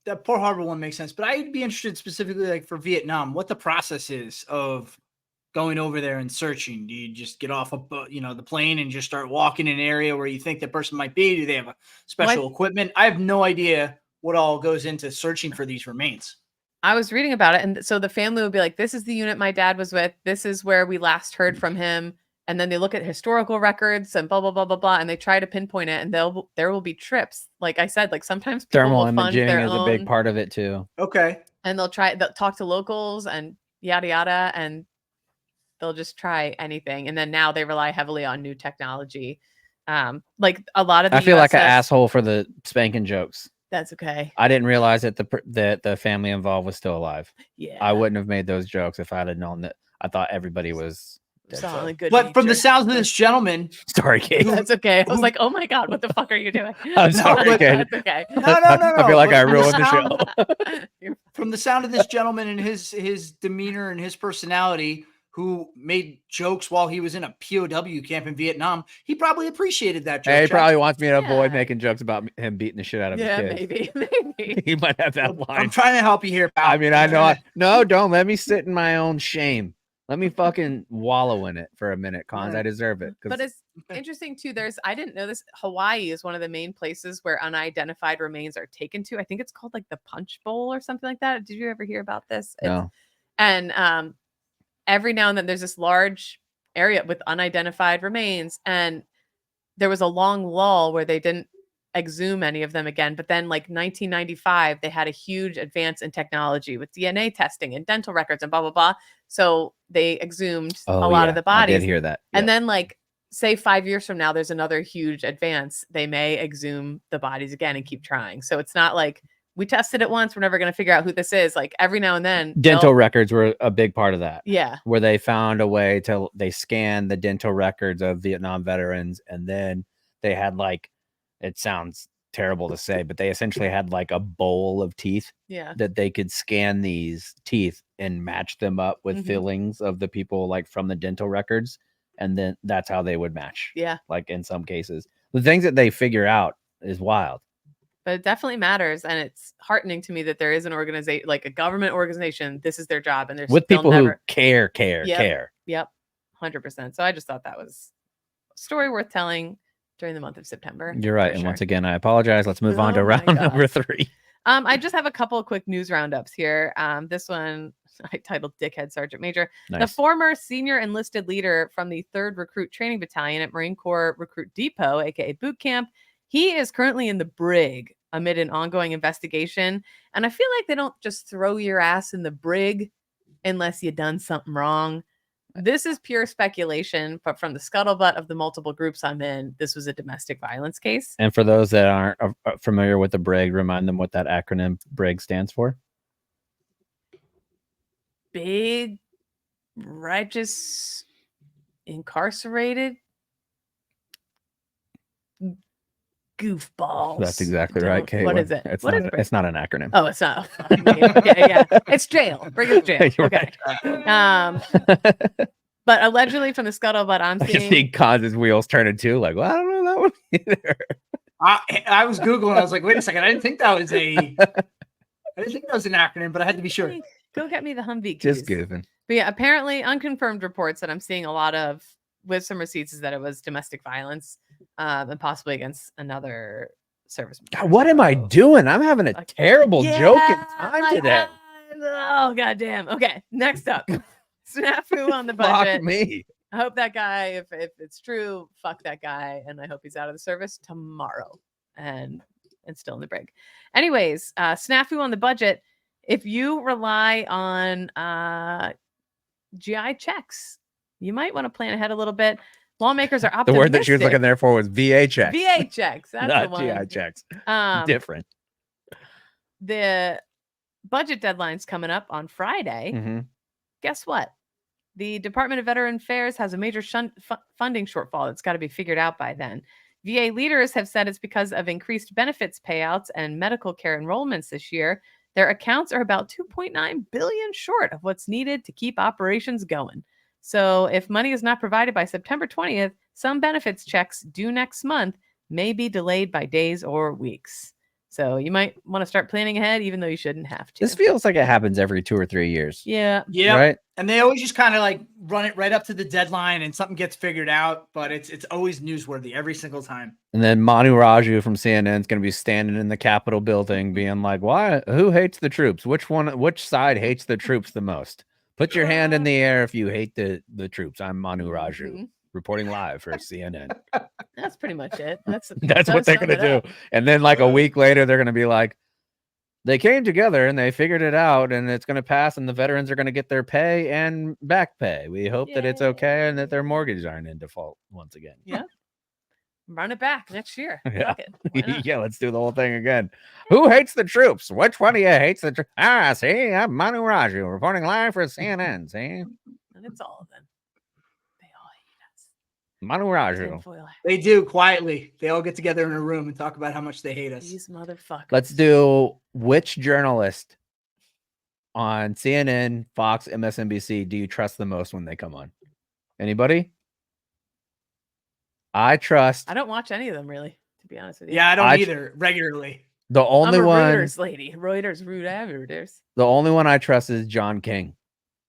That Pearl Harbor one makes sense, but I'd be interested specifically, like for Vietnam, what the process is of going over there and searching. Do you just get off the plane and just start walking in an area where you think that person might be? Do they have a special equipment? I have no idea what all goes into searching for these remains. I was reading about it, and so the family would be like, "This is the unit my dad was with. This is where we last heard from him." And then they look at historical records and blah, blah, blah, blah, blah. And they try to pinpoint it. And there will be trips. Like I said, like sometimes people thermal will fund imaging their is own, a big part of it too. Okay. And they'll talk to locals and yada, yada. And they'll just try anything. And then now they rely heavily on new technology. Like a lot of the I feel like an asshole for the spanking jokes. That's okay. I didn't realize that the family involved was still alive. Yeah. I wouldn't have made those jokes if I'd have known that. I thought everybody was dead. But from the sounds of this gentleman, sorry, Kate. That's okay. I was like, oh my God, what the fuck are you doing? I'm sorry, Kate. That's okay. No. I feel like I ruined the show. From the sound of this gentleman and his demeanor and his personality, who made jokes while he was in a POW camp in Vietnam, he probably appreciated that joke. He probably wants me to avoid making jokes about him beating the shit out of his kids. Maybe. He might have that line. I'm trying to help you here, pal. I mean, I know. No, don't let me sit in my own shame. Let me fucking wallow in it for a minute, Cons. I deserve it. But it's interesting too. I didn't know this. Hawaii is one of the main places where unidentified remains are taken to. I think it's called like the Punch Bowl or something like that. Did you ever hear about this? No. And every now and then there's this large area with unidentified remains. And there was a long lull where they didn't exhume any of them again. But then like 1995, they had a huge advance in technology with DNA testing and dental records and blah, blah, blah. So they exhumed a lot of the bodies. I did hear that. Yep. And then like, say 5 years from now, there's another huge advance. They may exhume the bodies again and keep trying. So it's not like we tested it once. We're never going to figure out who this is. Like every now and then. Dental records were a big part of that. Yeah. Where they found a way they scanned the dental records of Vietnam veterans. And then they had like, it sounds terrible to say, but they essentially had like a bowl of teeth that they could scan these teeth and match them up with fillings of the people like from the dental records. And then that's how they would match. Yeah. Like in some cases, the things that they figure out is wild. But it definitely matters. And it's heartening to me that there is an organization, like a government organization. This is their job. And there's with people who care. Yep. 100%. So I just thought that was a story worth telling during the month of September. You're right. And once again, I apologize. Let's move on to round number 3. I just have a couple of quick news roundups here. This one I titled Dickhead Sergeant Major. Nice. The former senior enlisted leader from the 3rd Recruit Training Battalion at Marine Corps Recruit Depot, aka Boot Camp, he is currently in the brig amid an ongoing investigation. And I feel like they don't just throw your ass in the brig unless you done something wrong. This is pure speculation, but from the scuttlebutt of the multiple groups I'm in, this was a domestic violence case. And for those that aren't familiar with the BRIG, remind them what that acronym BRIG stands for. Big, righteous, incarcerated goofballs. That's exactly right, Kate. What is it? It's not an acronym. Oh, it's not. Okay, yeah. It's jail. Bring us jail. You're Okay. right. But allegedly from the scuttlebutt I'm seeing. I just see Kaz's wheels turning too. Like, well, I don't know that one either. I was Googling. I was like, wait a second. I didn't think that was an acronym, but I had to be sure. Go get me the Humvee keys. Just goofing. But yeah, apparently unconfirmed reports that I'm seeing a lot of with some receipts is that it was domestic violence and possibly against another service member. God, what am I doing? I'm having a terrible joking time today. Oh, goddamn. Okay, next up. Snafu on the budget. Fuck me. I hope that guy, if it's true, fuck that guy. And I hope he's out of the service tomorrow and still in the break. Anyways, snafu on the budget. If you rely on GI checks, you might want to plan ahead a little bit. Lawmakers are optimistic. The word that she was looking there for was VA checks. VA checks. That's not the one. GI checks. Different. The budget deadline's coming up on Friday. Mm-hmm. Guess what? The Department of Veteran Affairs has a major funding shortfall that's got to be figured out by then. VA leaders have said it's because of increased benefits payouts and medical care enrollments this year. Their accounts are about $2.9 billion short of what's needed to keep operations going. So if money is not provided by September 20th, some benefits checks due next month may be delayed by days or weeks. So you might want to start planning ahead, even though you shouldn't have to. This feels like it happens every 2 or 3 years. Yeah. Yeah. Right. And they always just kind of like run it right up to the deadline and something gets figured out, but it's always newsworthy every single time. And then Manu Raju from CNN is going to be standing in the Capitol building being like, why? Who hates the troops? Which side hates the troops the most? Put your hand in the air if you hate the troops. I'm Manu Raju, reporting live for CNN. That's pretty much it. That's what they're going to do. And then like a week later, they're going to be like, they came together and they figured it out and it's going to pass and the veterans are going to get their pay and back pay. We hope that it's okay and that their mortgages aren't in default once again. Yeah. Run it back next year. Yeah. Yeah, let's do the whole thing again. Who hates the troops? Which one of you hates the troops? Ah, see, I'm Manu Raju reporting live for CNN. See? And it's all of them. They all hate us. Manu Raju. They do quietly. They all get together in a room and talk about how much they hate us. These motherfuckers. Let's do which journalist on CNN, Fox, MSNBC do you trust the most when they come on? Anybody? I don't watch any of them really, to be honest with you. Yeah, I don't either regularly. The only I'm a one Reuters lady. Reuters. The only one I trust is John King.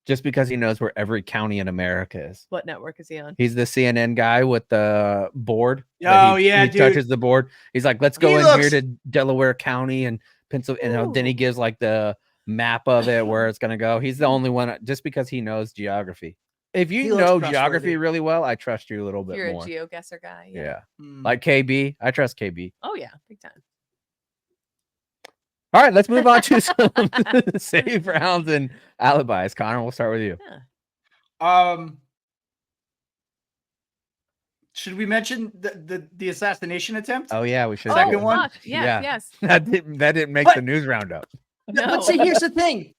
Just because he knows where every county in America is. What network is he on? He's the CNN guy with the board. Oh, yeah, he dude. touches the board. He's like, let's go here to Delaware County and Pennsylvania. And then he gives like the map of it where it's going to go. He's the only one, just because he knows geography. If you know geography really well, I trust you a little bit more. You're a GeoGuessr guy. Yeah. Like KB. I trust KB. Oh, yeah. Big time. All right, let's move on to some safe rounds and alibis. Connor, we'll start with you. Yeah. Should we mention the assassination attempt? Oh yeah, we should. Second one. Yes. That didn't make the news roundup. No. But see, here's the thing.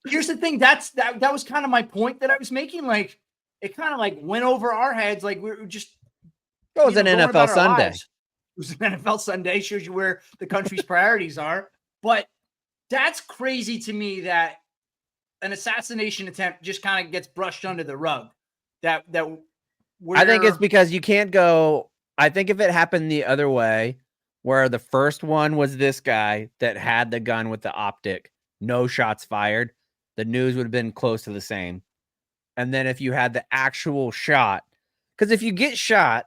That was kind of my point that I was making. Like, it kind of like went over our heads. Like we were just. It was an NFL Sunday. It was an NFL Sunday. Shows you where the country's priorities are. But that's crazy to me that an assassination attempt just kind of gets brushed under the rug. I think it's because you can't go. I think if it happened the other way, where the first one was this guy that had the gun with the optic, no shots fired, the news would have been close to the same. And then if you had the actual shot, because if you get shot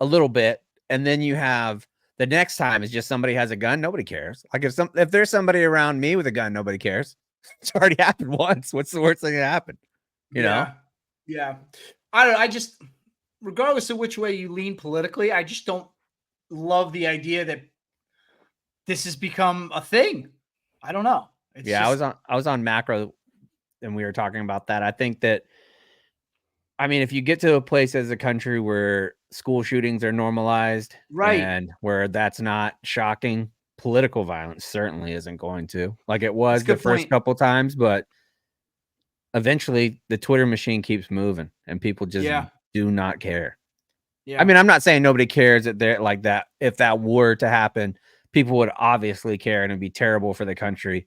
a little bit and then you have the next time is just somebody has a gun, nobody cares. Like if there's somebody around me with a gun, nobody cares. It's already happened once. What's the worst thing that happened? You know? Yeah. I don't know. I just, regardless of which way you lean politically, I just don't love the idea that this has become a thing. I don't know. I was on Macro and we were talking about that. I think that, I mean, if you get to a place as a country where school shootings are normalized, right, and where that's not shocking, political violence certainly isn't going to, like it was the first couple times, but eventually the Twitter machine keeps moving and people just do not care. I mean, I'm not saying nobody cares that they're like that. If that were to happen, people would obviously care and it'd be terrible for the country.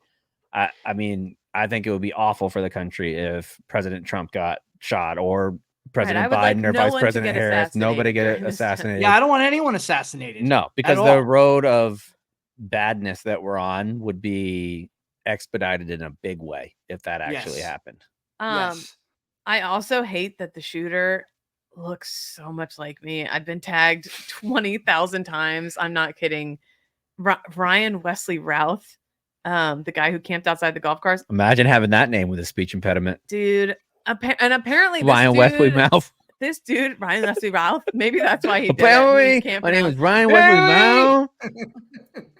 I mean, I think it would be awful for the country if President Trump got shot or President Biden or Vice President Harris. Nobody get assassinated. Yeah, I don't want anyone assassinated. No, because the road of badness that we're on would be expedited in a big way if that actually happened. Yes. I also hate that the shooter looks so much like me. I've been tagged 20,000 times. I'm not kidding. Ryan Wesley Routh, the guy who camped outside the golf course. Imagine having that name with a speech impediment. Dude, and apparently Ryan Wesley Mouth. This dude, Ryan Wesley Routh, maybe that's why he did it. My name is Ryan Wesley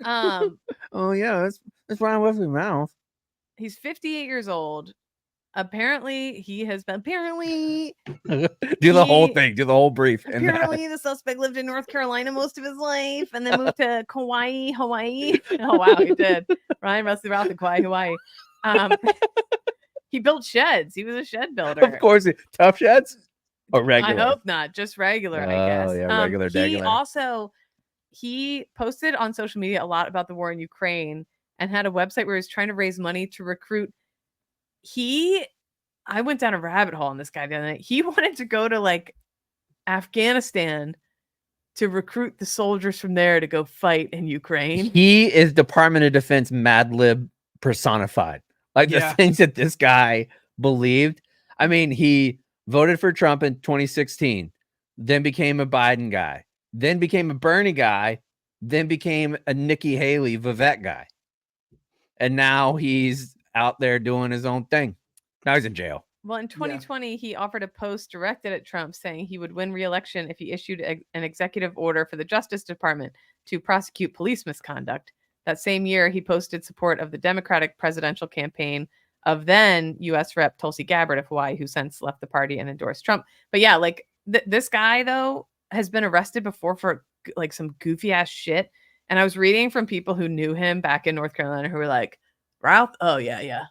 Mouth. Oh yeah, that's Ryan Wesley Mouth. He's 58 years old. Apparently, he has been. Apparently, do the whole thing. Do the whole brief. Apparently, the suspect lived in North Carolina most of his life, and then moved to Kauai, Hawaii. Oh wow, he did. Ryan Wesley Routh in Kauai, Hawaii. He built sheds. He was a shed builder. Of course, tough sheds or regular. I hope not, just regular. I guess. Oh yeah, regular. He posted on social media a lot about the war in Ukraine and had a website where he was trying to raise money to recruit. I went down a rabbit hole on this guy the other night. He wanted to go to like Afghanistan to recruit the soldiers from there to go fight in Ukraine. He is Department of Defense Mad Lib personified. Like the things that this guy believed. I mean, he voted for Trump in 2016, then became a Biden guy, then became a Bernie guy, then became a Nikki Haley Vivek guy. And now he's out there doing his own thing. Now he's in jail. Well, in 2020, he offered a post directed at Trump saying he would win re-election if he issued an executive order for the Justice Department to prosecute police misconduct. That same year, he posted support of the Democratic presidential campaign of then U.S. Rep. Tulsi Gabbard of Hawaii, who since left the party and endorsed Trump. But yeah, like this guy, though, has been arrested before for like some goofy ass shit. And I was reading from people who knew him back in North Carolina who were like, Ralph? Oh, yeah.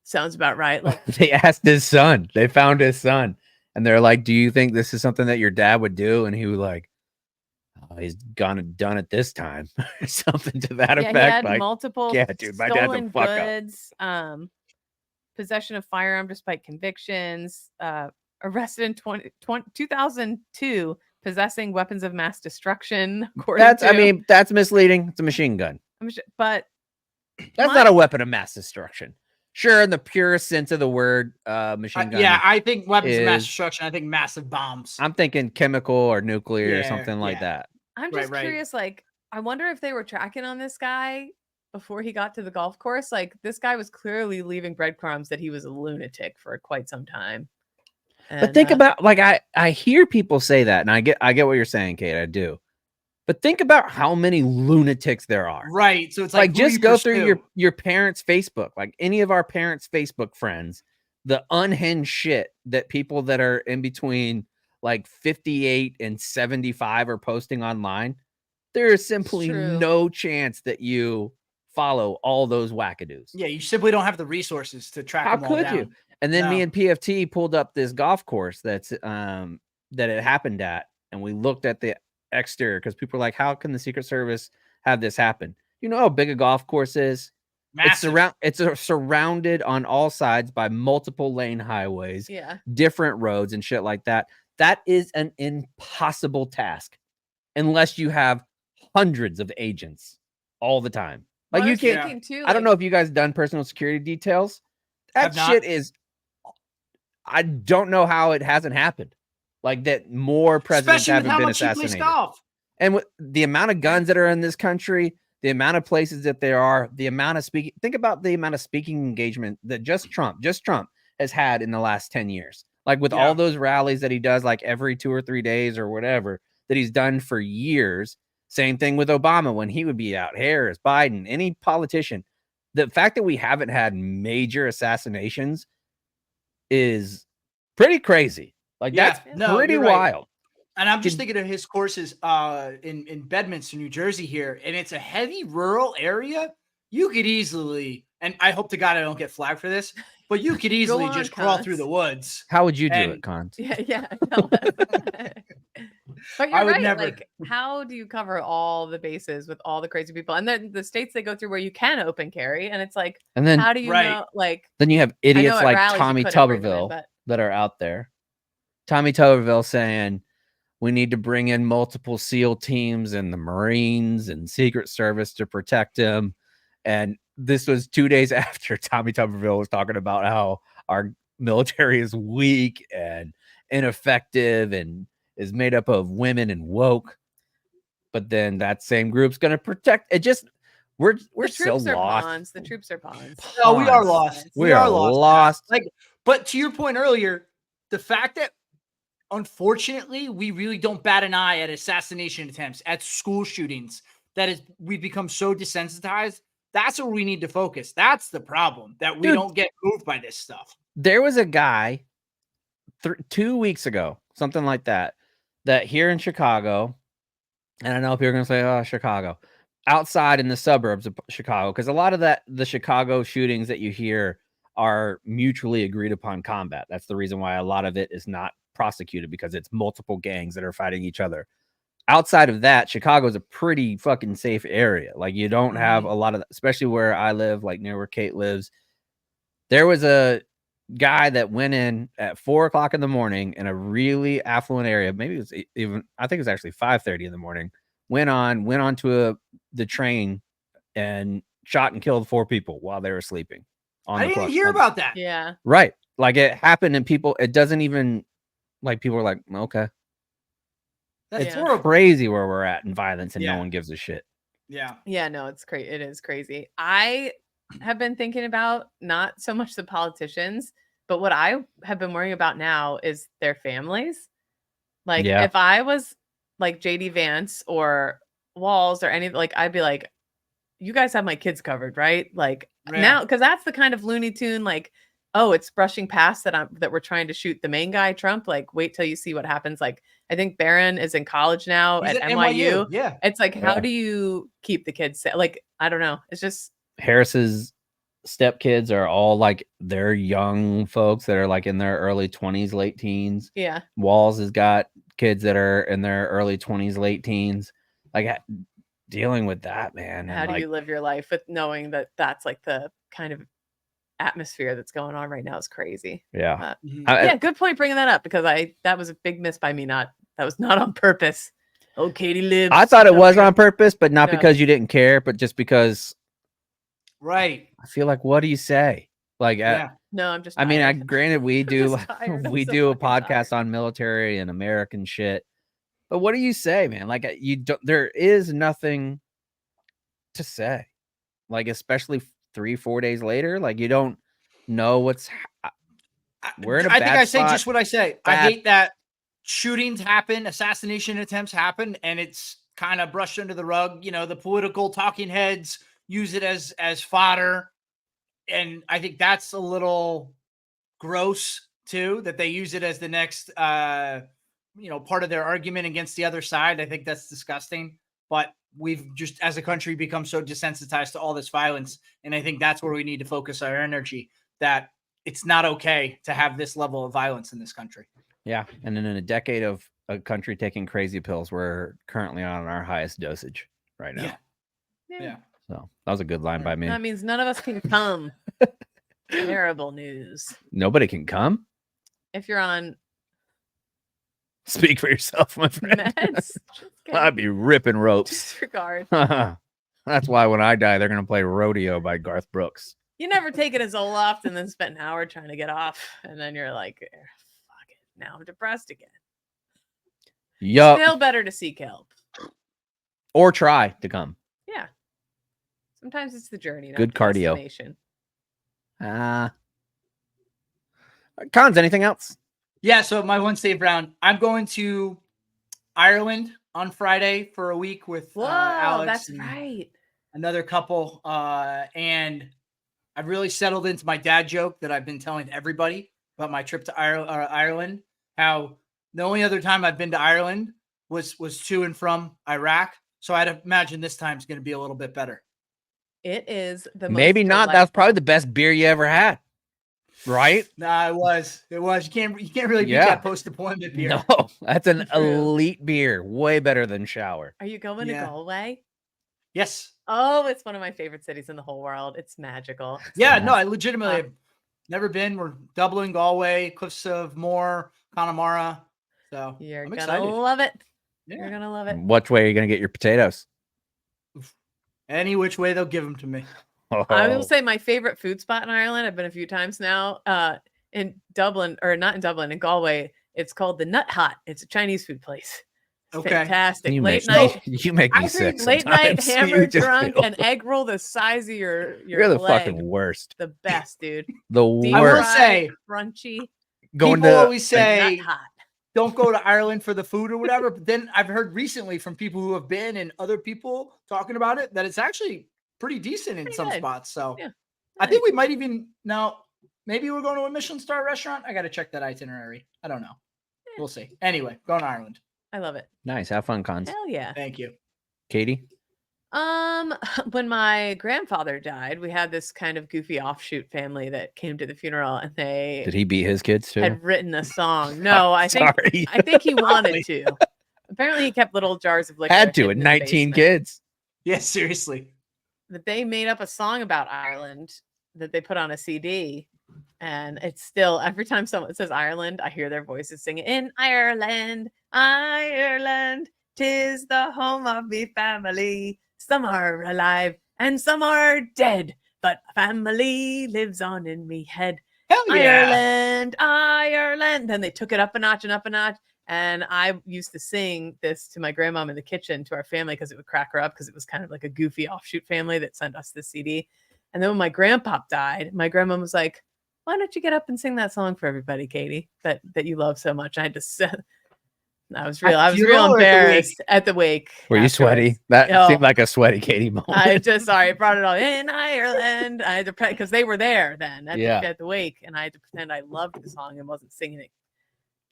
Sounds about right. Like they asked his son. They found his son. And they're like, do you think this is something that your dad would do? And he was like, oh, he's gone and done it this time. Something to that effect. He had like, multiple my dad's a fuck goods, possession of firearm despite convictions, arrested in 2002, possessing weapons of mass destruction. That's misleading. It's a machine gun. But that's not a weapon of mass destruction. Sure, in the purest sense of the word, machine gun. Yeah, I think weapons of mass destruction. I think massive bombs. I'm thinking chemical or nuclear or something like that. I'm just curious. Like, I wonder if they were tracking on this guy before he got to the golf course. Like, this guy was clearly leaving breadcrumbs that he was a lunatic for quite some time. And, but think about, like, I hear people say that, and I get what you're saying, Kate. I do. But think about how many lunatics there are. Right. So it's like just go through your parents' Facebook, like any of our parents' Facebook friends, the unhinged shit that people that are in between like 58 and 75 are posting online. There is simply no chance that you follow all those wackadoos. Yeah, you simply don't have the resources to track them all down. How could you? And then me and PFT pulled up this golf course that's that it happened at, and we looked at the exterior because people are like, how can the Secret Service have this happen? You know how big a golf course is? Massive. It's surrounded on all sides by multiple lane highways, different roads and shit like that. That is an impossible task unless you have hundreds of agents all the time. Like you can't. I don't know if you guys done personal security details. That shit is. I don't know how it hasn't happened. Like that, more presidents haven't been assassinated. And with the amount of guns that are in this country, the amount of places that there are, the amount of speaking. Think about the amount of speaking engagement that just Trump has had in the last 10 years. Like with all those rallies that he does, like every 2 or 3 days or whatever that he's done for years. Same thing with Obama when he would be out. Harris, Biden, any politician. The fact that we haven't had major assassinations is pretty crazy. Like that's pretty wild. And I'm just thinking of his courses in Bedminster, New Jersey here, and it's a heavy rural area. You could easily, and I hope to God I don't get flagged for this, But you could easily just crawl through the woods. How would you do it, Cons? Yeah. But you're right. Never. Like, how do you cover all the bases with all the crazy people? And then the states they go through where you can open carry, and it's like, and then how do you know? Like, then you have idiots like Tommy Tuberville that are out there. Tommy Tuberville saying we need to bring in multiple SEAL teams and the Marines and Secret Service to protect him. And this was 2 days after Tommy Tuberville was talking about how our military is weak and ineffective and is made up of women and woke. But then that same group's going to protect it. Just we're so lost. The troops are pawns. No, we are lost. We are lost. Like, but to your point earlier, the fact that unfortunately we really don't bat an eye at assassination attempts, at school shootings, we've become so desensitized. That's where we need to focus. That's the problem, that we don't get moved by this stuff. There was a guy 2 weeks ago, something like that here in Chicago, and I know people are going to say, oh, Chicago, outside in the suburbs of Chicago, because a lot of the Chicago shootings that you hear are mutually agreed upon combat. That's the reason why a lot of it is not prosecuted, because it's multiple gangs that are fighting each other. Outside of that, Chicago is a pretty fucking safe area. Like, you don't have a lot of, especially where I live, like near where Kate lives. There was a guy that went in at 4:00 in the morning in a really affluent area. Maybe it was even, I think it was actually 5:30 in the morning. Went onto the train and shot and killed 4 people while they were sleeping. I didn't hear about that. Yeah. Right. Like, it happened, and it doesn't even, like, people are like, okay. It's crazy where we're at in violence, and no one gives a shit. Yeah. Yeah, no, it's crazy. It is crazy. I have been thinking about not so much the politicians, but what I have been worrying about now is their families. Like, if I was like JD Vance or Walls or any, like, I'd be like, you guys have my kids covered, right? Like, now, because that's the kind of Looney Tune, like, oh, it's brushing past that we're trying to shoot the main guy, Trump. Like, wait till you see what happens. Like, I think Barron is in college now at NYU. Yeah. It's like, how do you keep the kids safe? Like, I don't know. It's just Harris's stepkids are all like, they're young folks that are like in their early 20s, late teens. Yeah. Walls has got kids that are in their early 20s, late teens. Like, dealing with that, man. How do you live your life with knowing that that's like the kind of atmosphere that's going on right now is crazy. Yeah. Yeah, good point bringing that up, because that was a big miss by me. That was not on purpose. Oh, Katie lives. I thought it was on purpose, but not because you didn't care, but just because. Right. I feel like, what do you say? Like, no, I'm just. I mean, granted, we do a podcast on military and American shit, but what do you say, man? Like, there is nothing to say. Like, especially 3-4 days later, like, you don't know what's. We're in a bad I think I spot. say just what I say. I hate that shootings happen, assassination attempts happen, and it's kind of brushed under the rug. You know, the political talking heads use it as fodder, and I think that's a little gross too, that they use it as the next part of their argument against the other side. I think that's disgusting. But we've just, as a country, become so desensitized to all this violence, and I think that's where we need to focus our energy, that it's not okay to have this level of violence in this country. Yeah, and then in a decade of a country taking crazy pills, we're currently on our highest dosage right now. Yeah. So that was a good line by me. That means none of us can come. Terrible news. Nobody can come? If you're on... Speak for yourself, my friend. I'd be ripping ropes. Disregard. That's why when I die, they're going to play Rodeo by Garth Brooks. You never take it as Zoloft and then spend an hour trying to get off. And then you're like, fuck it. Now I'm depressed again. Yup. Still better to seek help. Or try to come. Yeah. Sometimes it's the journey. Good cardio. Cons, anything else? Yeah, so my one save round, I'm going to Ireland on Friday for a week with Alex. That's right. Another couple. And I've really settled into my dad joke that I've been telling everybody about my trip to Ireland. How the only other time I've been to Ireland was to and from Iraq. So I'd imagine this time is going to be a little bit better. It is the maybe not. That's probably the best beer you ever had. Right? Nah, it was. You can't really beat that post-deployment beer. No, that's an elite beer. Way better than shower. Are you going to Galway? Yes. Oh, it's one of my favorite cities in the whole world. It's magical. No, I legitimately have never been. We're Dublin, Galway, Cliffs of Moher, Connemara. So you're I'm gonna excited. love it. Yeah. You're gonna love it. Which way are you gonna get your potatoes? Any which way they'll give them to me. I will say my favorite food spot in Ireland. I've been a few times now. In Dublin, or not in Dublin, in Galway. It's called the Nut Hut. It's a Chinese food place. It's fantastic. Late night. You make me sick. Late night, hammered, drunk, an egg roll the size of your You're the leg. fucking worst. The best, dude. The worst. I will say, crunchy. People always say, don't go to Ireland for the food or whatever. But then I've heard recently from people who have been and other people talking about it that it's actually pretty decent in some spots. So I think we might even now. Maybe we're going to a Michelin star restaurant. I got to check that itinerary. I don't know. We'll see. Anyway, going to Ireland. I love it. Nice. Have fun, Cons. Hell yeah. Thank you. Katie? When my grandfather died, we had this kind of goofy offshoot family that came to the funeral, and they did he beat his kids too? Had written a song. No, I think he wanted to. Apparently, he kept little jars of liquor. Had to at 19 kids. Yeah, seriously. But they made up a song about Ireland that they put on a CD. And it's still, every time someone says Ireland, I hear their voices singing, in Ireland, Ireland, 'tis the home of me family. Some are alive and some are dead, but family lives on in me head. Hell yeah. Ireland, Ireland. Then they took it up a notch and up a notch. And I used to sing this to my grandmom in the kitchen to our family because it would crack her up, because it was kind of like a goofy offshoot family that sent us this CD. And then when my grandpa died, my grandma was like, why don't you get up and sing that song for everybody, Katie, that you love so much? I had to I was real embarrassed at the wake. Were you sweaty? That seemed like a sweaty Katie moment. I brought it all in Ireland. I had to, because they were there then at the wake, and I had to pretend I loved the song and wasn't singing it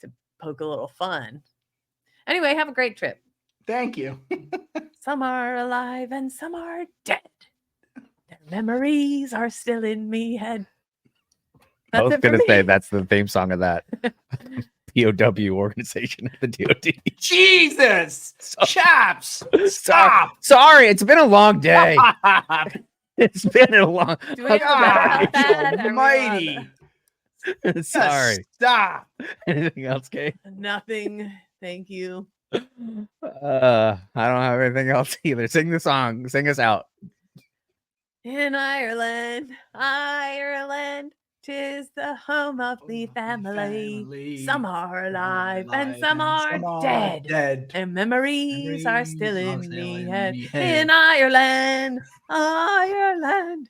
to poke a little fun. Anyway, have a great trip. Thank you. Some are alive and some are dead. Their memories are still in me head. I was going to say that's the theme song of that POW organization at the DOD. Jesus! Chaps! Stop! Sorry, it's been a long day. It's been a long... Almighty. Sorry. Stop. Anything else, Kate? Nothing. Thank you. I don't have anything else either. Sing the song. Sing us out. In Ireland, Ireland, 'tis the home of the family. Some are alive and some are dead. And memories are still in me head. In Ireland, Ireland.